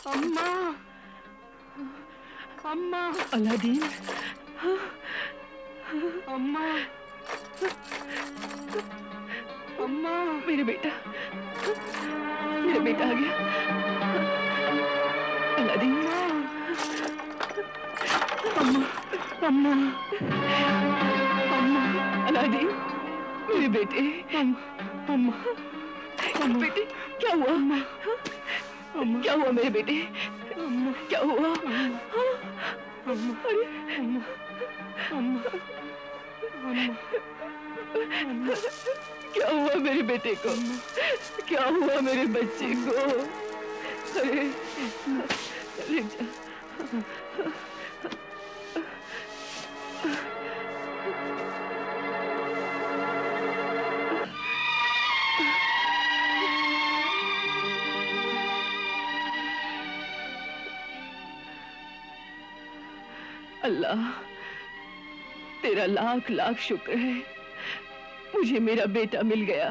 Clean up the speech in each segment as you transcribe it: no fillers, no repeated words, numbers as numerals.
अम्मा, अम्मा, अलादीन, अम्मा, अम्मा, मेरे बेटा आ गया। अलादीन, अम्मा, अम्मा, अम्मा, अलादीन, मेरे बेटे, अम्मा, अम्मा, बेटे क्या हुआ? अम्मा, क्या हुआ मेरे बेटे? अम्मा, क्या हुआ? अम्मा, अरे अम्मा, अम्मा, अम्मा, अम्मा, क्या हुआ मेरे बेटे को? क्या हुआ मेरे बच्चे को? अरे अरे अल्लाह, तेरा लाख लाख शुक्र है, मुझे मेरा बेटा मिल गया।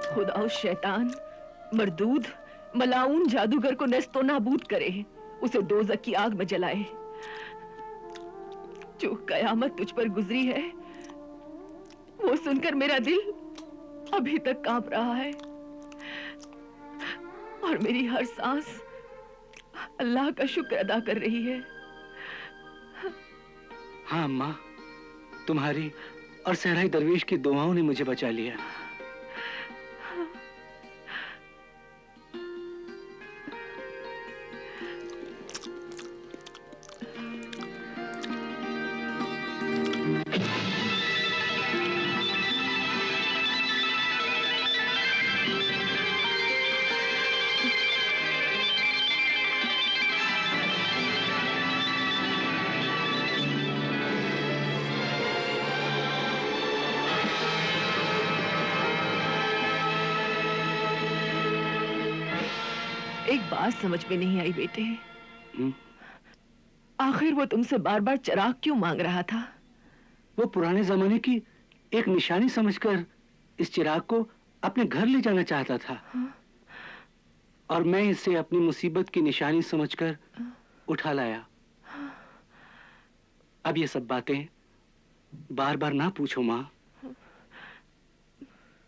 खुदा उस शैतान, मरदूद, मलाऊन जादूगर को नस्तो नाबूद करे, उसे दोज़ख की आग में जलाए। जो कयामत तुझ पर गुजरी है, वो सुनकर मेरा दिल अभी तक कांप रहा है और मेरी हर सांस अल्लाह का शुक्र अदा कर रही है। हाँ अम्मा, तुम्हारी और सहराई दरवेश की दुआओं ने मुझे बचा लिया। एक बात समझ में नहीं आई बेटे, आखिर वो तुमसे बार बार चिराग क्यों मांग रहा था? वो पुराने जमाने की एक निशानी समझकर इस चिराग को अपने घर ले जाना चाहता था। और मैं इसे अपनी मुसीबत की निशानी समझकर उठा लाया। अब ये सब बातें बार बार ना पूछो माँ।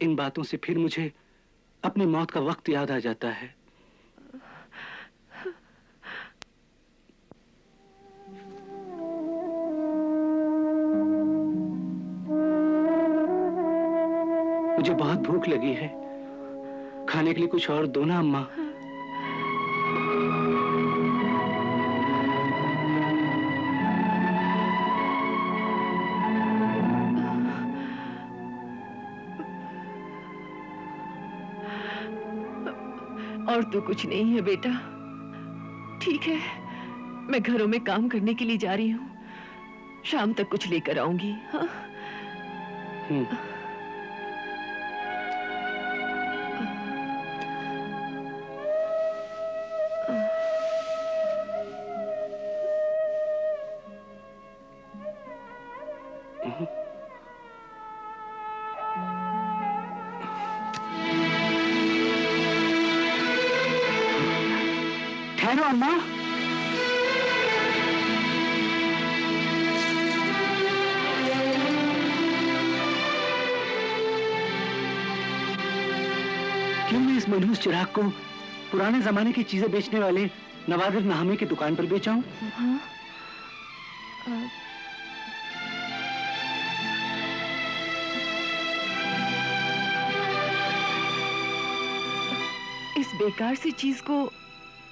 इन बातों से फिर मुझे अपनी मौत का वक्त याद आ जाता है। मुझे बहुत भूख लगी है, खाने के लिए कुछ और दो ना अम्मा। और तो कुछ नहीं है बेटा, ठीक है, मैं घरों में काम करने के लिए जा रही हूँ, शाम तक कुछ लेकर आऊंगी। हाँ? ठहरो अम्मा। क्यों मैं इस मनहूस चिराग को पुराने जमाने की चीजें बेचने वाले नवादिर नाहमी की दुकान पर बेचाऊं? हाँ? इस बेकार सी चीज को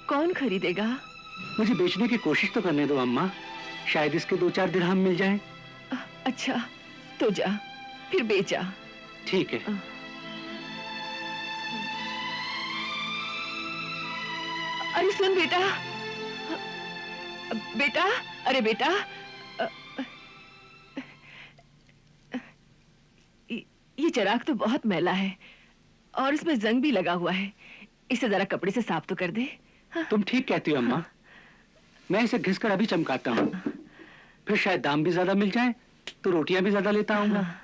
कौन खरीदेगा? मुझे बेचने की कोशिश तो करने दो अम्मा, शायद इसके 2-4 दिरहम मिल जाएं। अच्छा, तो जा, फिर बेचा। ठीक है। अरे सुन बेटा, बेटा, अरे बेटा, ये चिराग तो बहुत मैला है और इसमें जंग भी लगा हुआ है। इसे जरा कपड़े से साफ तो कर दे। हाँ? तुम ठीक कहती हो अम्मा। मैं इसे घिसकर अभी चमकाता हूँ, फिर शायद दाम भी ज्यादा मिल जाए तो रोटियां भी ज्यादा लेता हूँ। हाँ।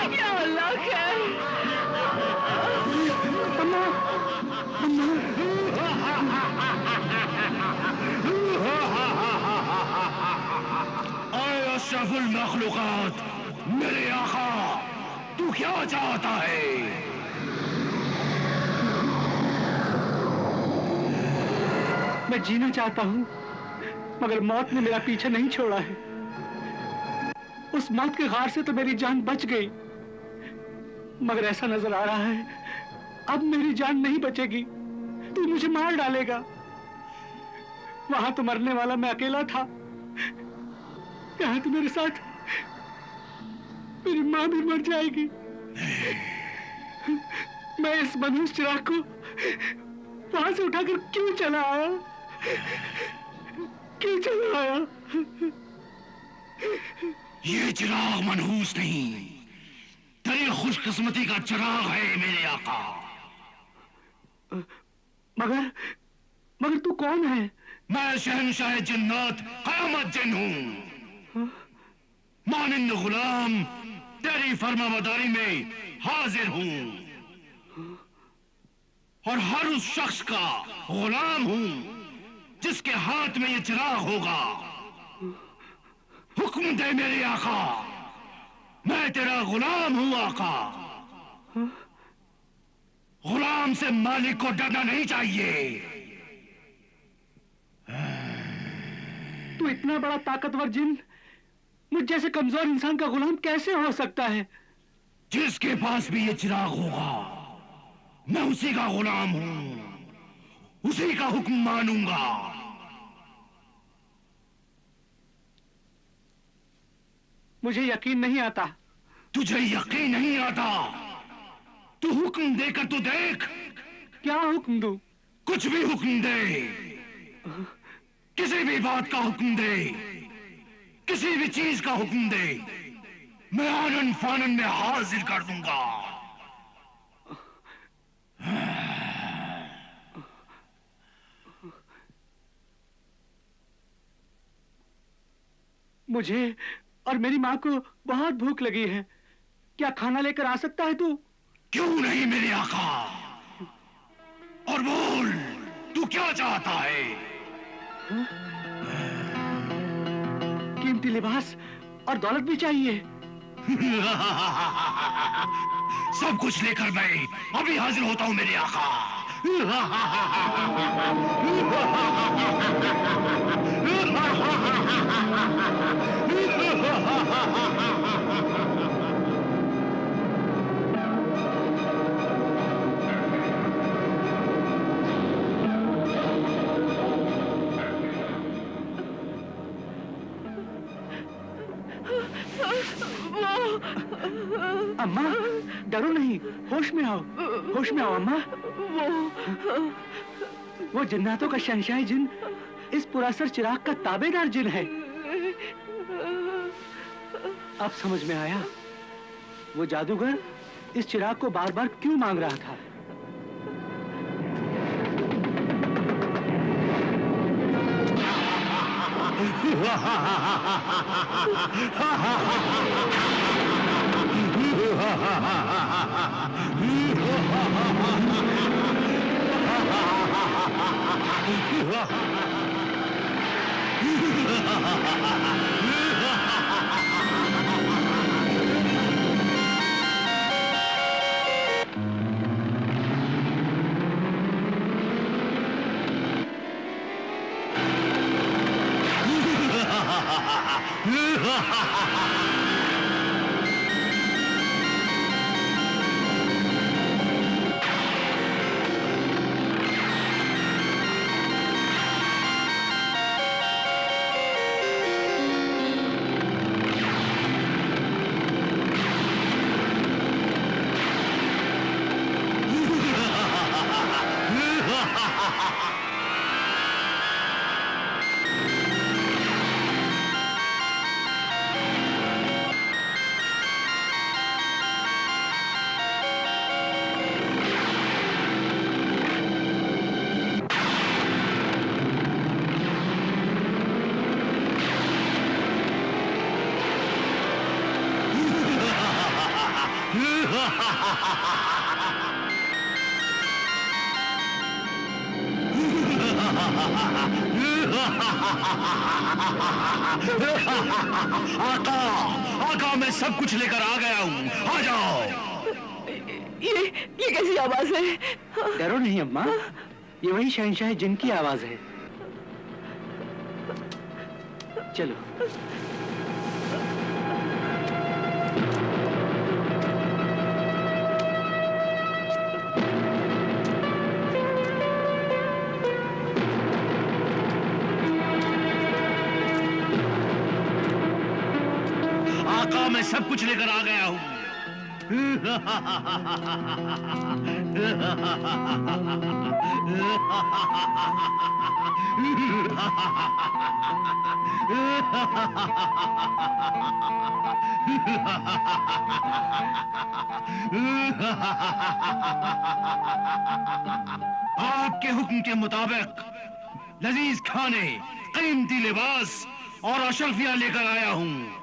या अल्लाह खैर। अशरफुल मखलूकात, मेरे आका, तू क्या चाहता है? मैं जीना चाहता हूँ, मगर मौत ने मेरा पीछा नहीं छोड़ा है। उस मौत के घार से तो मेरी जान बच गई, मगर ऐसा नजर आ रहा है अब मेरी जान नहीं बचेगी। तू मुझे मार डालेगा। वहां तो मरने वाला मैं अकेला था, यहाँ तो मेरे साथ मेरी माँ भी मर जाएगी। मैं इस मनहूस चिराग को वहां से उठाकर क्यों चला आया? क्यों चला आया? ये चिराग मनहूस नहीं, तेरी खुशकिस्मती का चिराग है मेरे आका। मगर तू कौन है? मैं शहंशाह जिन्नात क़यामत जिन हूँ। मानिंद गुलाम तेरी फरमाबरदारी में हाजिर हूँ और हर उस शख्स का गुलाम हूँ जिसके हाथ में ये चिराग होगा। हुक्म दे मेरे आका, मैं तेरा गुलाम हूँ आका। गुलाम से मालिक को डरना नहीं चाहिए। तू इतना बड़ा ताकतवर जिन मुझ जैसे कमजोर इंसान का गुलाम कैसे हो सकता है? जिसके पास भी ये चिराग होगा मैं उसी का गुलाम हूं, उसी का हुक्म मानूंगा। मुझे यकीन नहीं आता। तुझे यकीन नहीं आता? तू हुक्म देकर तो देख। क्या हुक्म दूं? कुछ भी हुक्म दे, किसी भी बात का हुक्म दे, किसी भी चीज का हुक्म दे, मैं आनन फानन में हाजिर कर दूंगा। मुझे और मेरी माँ को बहुत भूख लगी है। क्या खाना लेकर आ सकता है तू? क्यों नहीं मेरे आका, और बोल तू क्या चाहता है? कीमती लिबास और दौलत भी चाहिए। सब कुछ लेकर मैं अभी हाजिर होता हूं मेरे आका। अम्मा डरो नहीं, होश में आओ, होश में आओ अम्मा। वो जिन्नातों का शहंशाह जिन इस पुरासर चिराग का ताबेदार जिन है। अब समझ में आया वो जादूगर इस चिराग को बार बार क्यों मांग रहा था। आका, आका मैं सब कुछ लेकर आ गया हूँ, आ जाओ। ये कैसी आवाज है? डरो नहीं अम्मा, ये वही शहंशाह जिन की आवाज है। चलो। आका मैं सब कुछ लेकर आ गया हूँ। आपके हुक्म के मुताबिक लजीज खाने, कीमती लिबास और अशरफियां लेकर आया हूँ।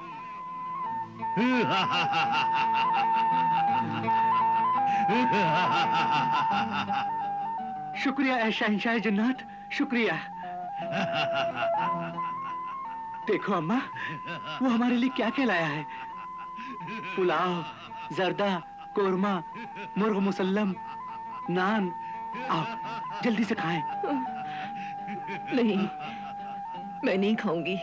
शुक्रिया ऐ शहंशाह जन्नत, शुक्रिया। देखो अम्मा, वो हमारे लिए क्या क्या लाया है। पुलाव, जर्दा, कोरमा, मुर्ग मुसल्लम, नान। आओ जल्दी से खाएं। नहीं, मैं नहीं खाऊंगी।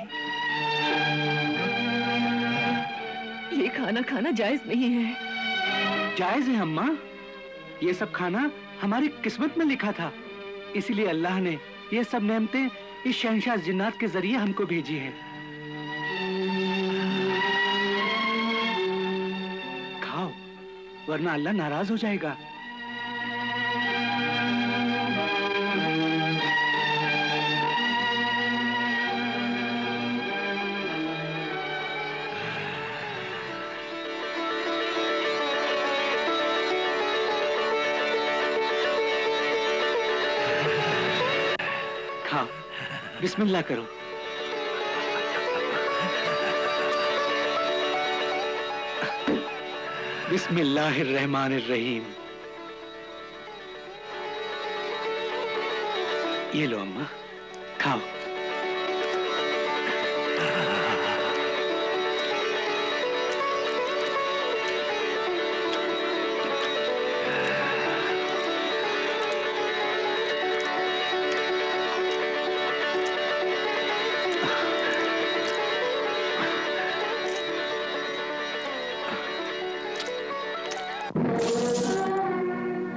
ये खाना खाना जायज नहीं है। जायज है अम्मा, ये सब खाना हमारी किस्मत में लिखा था, इसीलिए अल्लाह ने ये सब नेमतें इस शहंशाह जिन्नात के जरिए हमको भेजी है। खाओ, वरना अल्लाह नाराज हो जाएगा। खाओ, बिस्मिल्लाह करो। बिस्मिल्लाहिर्रहमानिर्रहीम। ये लो अम्मा, खाओ।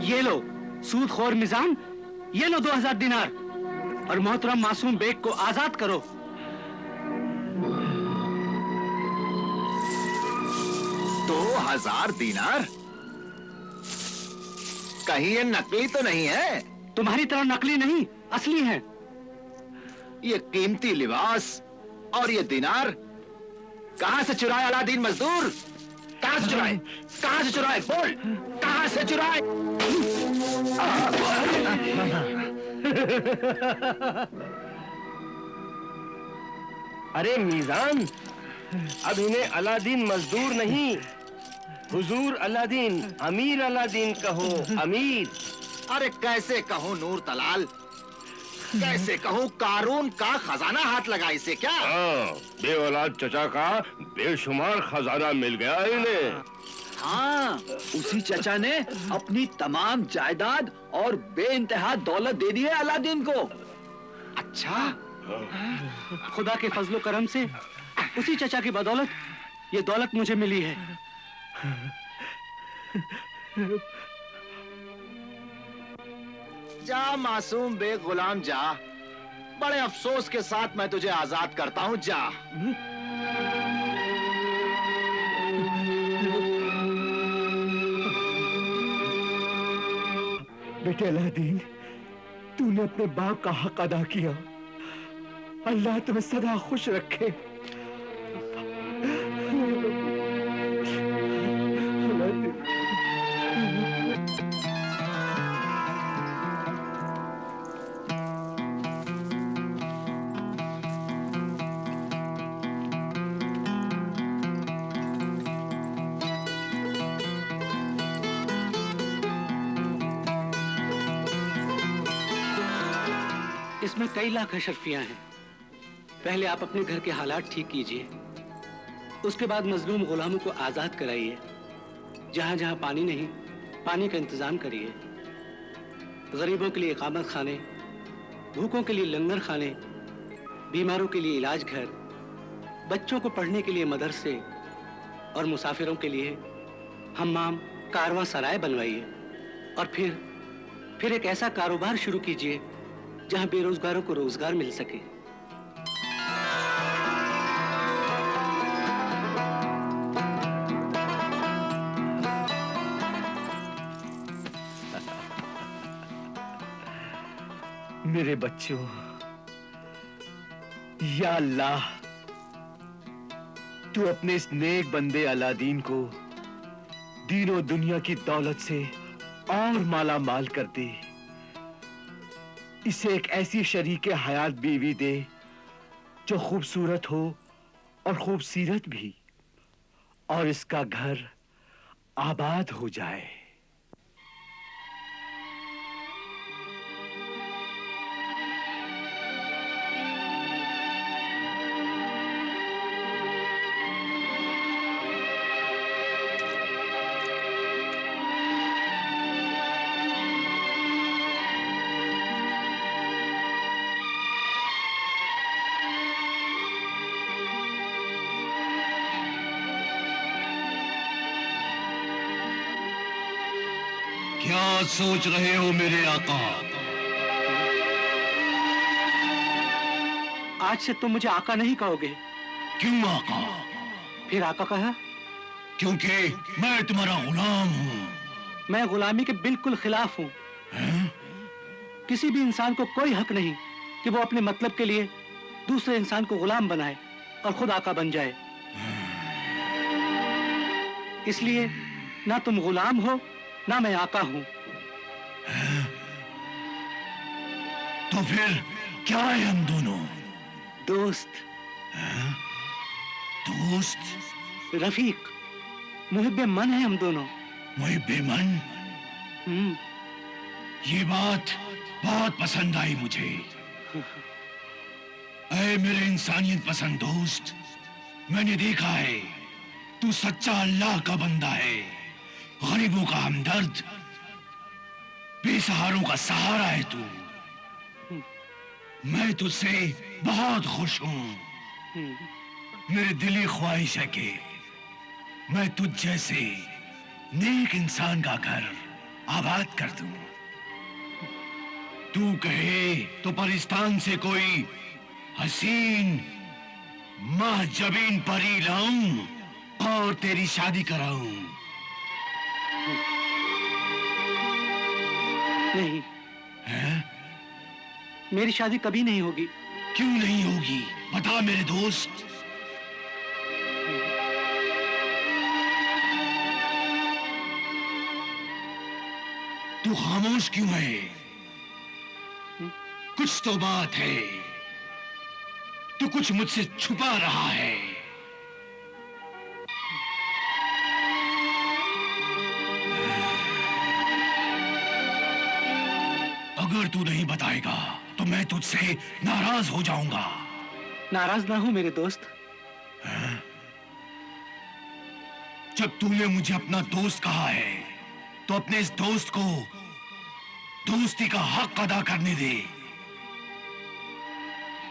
ये लो सूदखोर मिजान, ये लो 2000 दिनार और मोहतरम मासूम बेग को आजाद करो। 2000 दीनार? कहीं ये नकली तो नहीं है? तुम्हारी तरह नकली नहीं, असली है। ये कीमती लिबास और ये दीनार कहां से चुराए अलादीन मजदूर? कहां से चुराए? कहां से चुराए? बोल, कहां से चुराए? अरे मीजान, अब इन्हें अलादीन मजदूर नहीं, हुजूर अलादीन, अमीर अलादीन कहो, अमीर। अरे कैसे कहूं नूर तलाल, कैसे कहूं कारून का खजाना हाथ लगा इसे क्या? बे औलाद चचा का बेशुमार खजाना मिल गया इन्हें। हाँ, उसी चचा ने अपनी तमाम जायदाद और बेइंतहा दौलत दे दी है अलादीन को। अच्छा, खुदा के फजलो करम से उसी चचा की बदौलत ये दौलत मुझे मिली है। जा मासूम बे गुलाम जा, बड़े अफसोस के साथ मैं तुझे आजाद करता हूं, जा। बेटे अलादीन, तूने अपने बाप का हक अदा किया। अल्लाह तुम्हें सदा खुश रखे। इसमें कई लाख अशरफियां हैं। पहले आप अपने घर के हालात ठीक कीजिए, उसके बाद मजलूम गुलामों को आजाद कराइए। जहां जहां पानी नहीं, पानी का इंतजाम करिए। गरीबों के लिए इकामत खाने, भूखों के लिए लंगर खाने, बीमारों के लिए इलाज घर, बच्चों को पढ़ने के लिए मदरसे और मुसाफिरों के लिए हम्माम, कारवां सराय बनवाइए। और फिर एक ऐसा कारोबार शुरू कीजिए जहां बेरोजगारों को रोजगार मिल सके। मेरे बच्चों, या अल्लाह, तू अपने इस नेक बंदे अलादीन को दीनों दुनिया की दौलत से और माला माल कर दे। इसे एक ऐसी शरीके हयात बीवी दे जो खूबसूरत हो और खूबसीरत भी, और इसका घर आबाद हो जाए। क्या सोच रहे हो मेरे आका? आज से तुम मुझे आका नहीं कहोगे। क्यों आका? फिर आका कहा? क्योंकि मैं तुम्हारा गुलाम हूँ। मैं गुलामी के बिल्कुल खिलाफ हूँ। किसी भी इंसान को कोई हक नहीं कि वो अपने मतलब के लिए दूसरे इंसान को गुलाम बनाए और खुद आका बन जाए। इसलिए ना तुम गुलाम हो ना मैं आका हूँ। तो फिर क्या है हम दोनों? दोस्त, दोस्त, रफीक, मुहिब्बे मन है हम दोनों। मुहिब्बे मन? ये बात बहुत पसंद आई मुझे। ऐ मेरे इंसानियत पसंद दोस्त, मैंने देखा है तू सच्चा अल्लाह का बंदा है, गरीबों का हमदर्द, बेसहारों का सहारा है तू। मैं तुझसे बहुत खुश हूं। मेरी दिली ख्वाहिश है कि मैं तुझ जैसे नेक इंसान का घर आबाद कर दूं। तू कहे तो परिस्तान से कोई हसीन महजबीन परी लाऊं, और तेरी शादी कराऊं। नहीं, हैं? मेरी शादी कभी नहीं होगी। क्यों नहीं होगी? बता मेरे दोस्त। तू खामोश क्यों है? कुछ तो बात है। तू कुछ मुझसे छुपा रहा है। अगर तू नहीं बताएगा तो मैं तुझसे नाराज हो जाऊंगा। नाराज ना हो मेरे दोस्त। जब तूने मुझे अपना दोस्त कहा है तो अपने इस दोस्त को दोस्ती का हक अदा करने दे।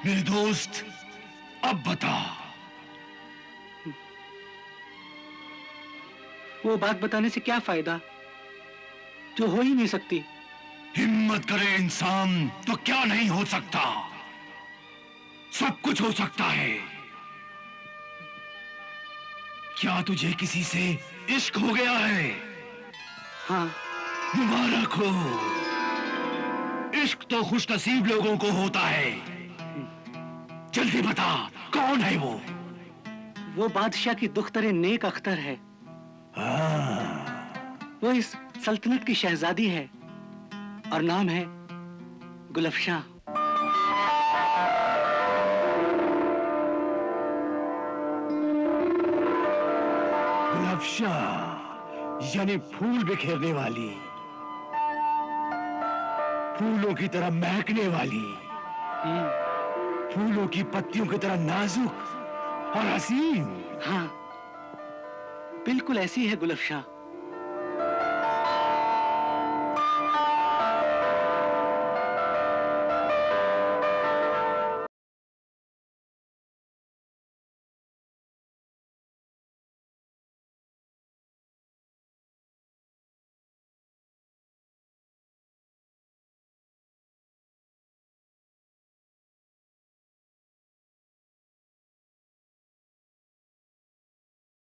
मेरे दोस्त, अब बता। वो बात बताने से क्या फायदा जो हो ही नहीं सकती। हिम्मत करे इंसान तो क्या नहीं हो सकता। सब कुछ हो सकता है। क्या तुझे किसी से इश्क हो गया है? हाँ, मुबारक हो। इश्क तो खुशनसीब लोगों को होता है। जल्दी बता, कौन है वो? वो बादशाह की दुख्तरे नेक अख्तर है। वो इस सल्तनत की शहजादी है और नाम है गुलफशां। गुलफशां यानी फूल बिखेरने वाली, फूलों की तरह महकने वाली, फूलों की पत्तियों की तरह नाजुक और हसीन। हाँ, बिल्कुल ऐसी है गुलफशां।